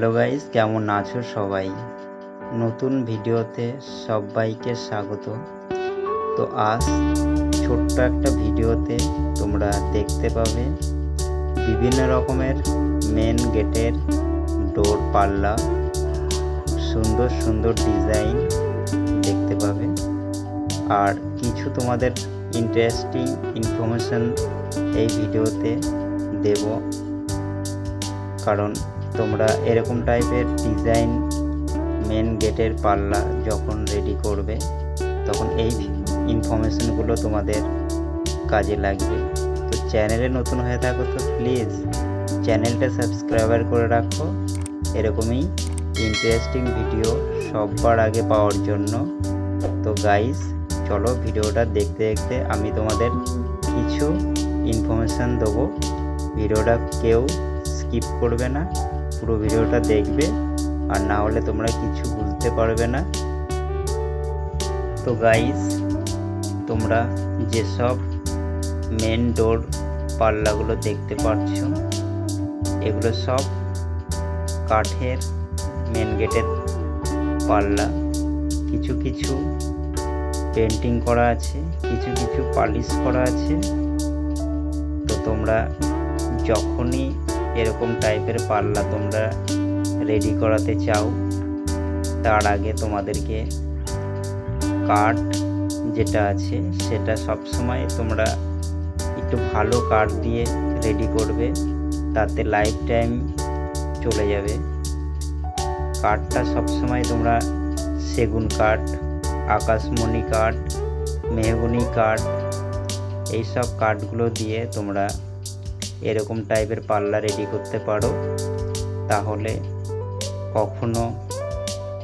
Hello guys, কেমন আছো সবাই? নতুন ভিডিওতে সবাইকে স্বাগত। তো আজ ছোট্ট একটা ভিডিওতে তোমরা দেখতে পাবে বিভিন্ন রকমের মেন গেটের ডোর পাল্লা, সুন্দর সুন্দর ডিজাইন দেখতে পাবে। আর কিছু তোমাদের ইন্টারেস্টিং ইনফরমেশন এই ভিডিওতে দেব, কারণ তোমরা এরকম টাইপের ডিজাইন মেন গেটের পাল্লা যখন রেডি করবে তখন এই ইনফরমেশনগুলো তোমাদের কাজে লাগবে। তো চ্যানেলে নতুন হয়ে থাকো তো প্লিজ চ্যানেলটা সাবস্ক্রাইবার করে রাখো এরকমই ইন্টারেস্টিং ভিডিও সবার আগে পাওয়ার জন্য। তো গাইস চলো ভিডিওটা দেখতে দেখতে আমি তোমাদের কিছু ইনফরমেশন দেবো। ভিডিওটা কেউ স্কিপ করবে না, পুরো ভিডিওটা দেখবে, আর না হলে তোমরা কিছু বুঝতে পারবে না। তো গাইস তোমরা যেসব মেন ডোর পাল্লাগুলো দেখতে পাচ্ছ এগুলো সব কাঠের মেন গেটের পাল্লা। কিছু কিছু পেন্টিং করা আছে, কিছু কিছু পালিশ করা আছে। তো তোমরা যখনই এরকম টাইপের পাল্লা তোমরা রেডি করাতে চাও তার আগে তোমাদেরকে কাঠ যেটা আছে সেটা সবসময় তোমরা একটু ভালো কাঠ দিয়ে রেডি করবে, তাতে লাইফ টাইম চলে যাবে। কাঠটা সবসময় তোমরা সেগুন কাঠ, আকাশমণি কাঠ, মেহগনি কাঠ, এইসব কাঠগুলো দিয়ে তোমরা এরকম টাইপের পাল্লা রেডি করতে পারো, তাহলে কখনো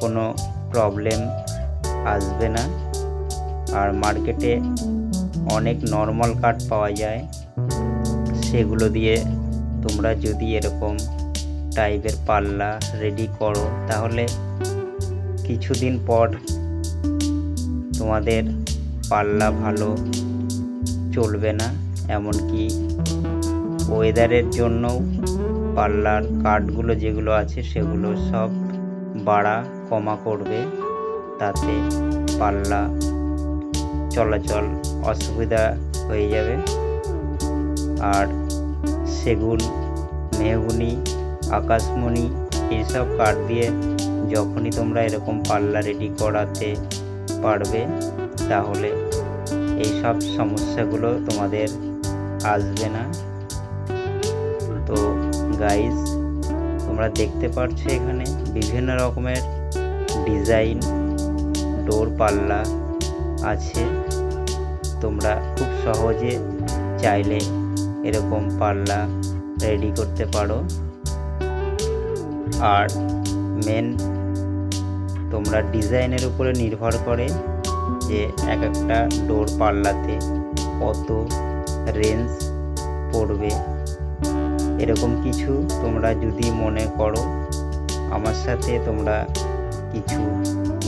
কোনো প্রবলেম আসবে না। আর মার্কেটে অনেক নর্মাল কাঠ পাওয়া যায়, সেগুলো দিয়ে তোমরা যদি এরকম টাইপের পাল্লা রেডি করো তাহলে কিছুদিন পর তোমাদের পাল্লা ভালো চলবে না। এমনকি ওয়েদারের জন্যও পাল্লার কাঠগুলো যেগুলো আছে সেগুলো সব বাড়া কমা করবে, তাতে পাল্লা চলাচল অসুবিধা হয়ে যাবে। আর সেগুন, মেহগনি, আকাশমণি এইসব কাঠ দিয়ে যখনই তোমরা এরকম পাল্লা রেডি করাতে পারবে তাহলে এইসব সমস্যাগুলো তোমাদের আসবে না। তো গাইস তোমরা দেখতে পাচ্ছ এখানে বিভিন্ন রকমের ডিজাইন ডোর পাল্লা আছে। তোমরা খুব সহজে চাইলে এরকম পাল্লা রেডি করতে পারো। আর মেন তোমরা ডিজাইনের উপরে নির্ভর করে যে এক একটা ডোর পাল্লাতে কত রেঞ্জ পড়বে। এরকম কিছু তোমরা যদি মনে করো আমার সাথে তোমরা কিছু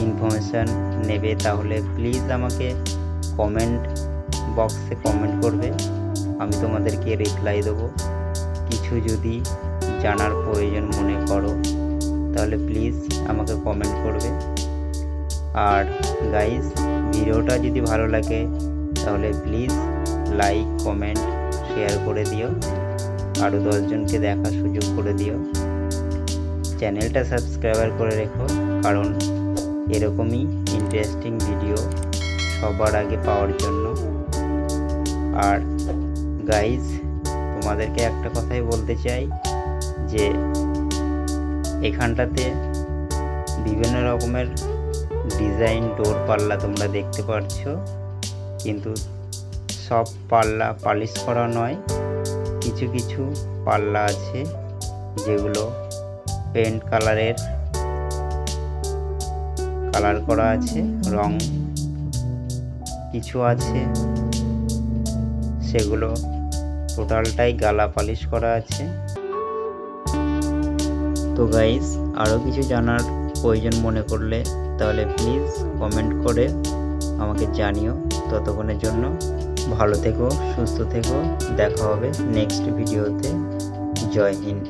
ইনফরমেশান নেবে তাহলে প্লিজ আমাকে কমেন্ট বক্সে কমেন্ট করবে, আমি তোমাদেরকে রিপ্লাই দেবো। কিছু যদি জানার প্রয়োজন মনে করো তাহলে প্লিজ আমাকে কমেন্ট করবে। আর গাইস ভিডিওটা যদি ভালো লাগে তাহলে প্লিজ লাইক, কমেন্ট, শেয়ার করে দিও, আরও 10 জনকে দেখার সুযোগ করে দিও। চ্যানেলটা সাবস্ক্রাইবার করে রেখো, কারণ এরকমই ইন্টারেস্টিং ভিডিও সবার আগে পাওয়ার জন্য। আর গাইজ তোমাদেরকে একটা কথাই বলতে চাই যে এখানটাতে বিভিন্ন রকমের ডিজাইন ডোর পাল্লা তোমরা দেখতে পাচ্ছ, কিন্তু সব পাল্লা পালিশ করা নয়। কিছু কিছু পাল্লা আছে যেগুলো পেন্ট কালার করা আছে, রং কিছু আছে সেগুলো টোটালটাই গালা পালিশ করা আছে। তো গাইস আরও কিছু জানার প্রয়োজন মনে করলে তাহলে প্লিজ কমেন্ট করে আমাকে জানিও। ততক্ষণের জন্য ভালো থেকো, সুস্থ থেকো, দেখা হবে নেক্সট ভিডিওতে। জয় হিন্দ।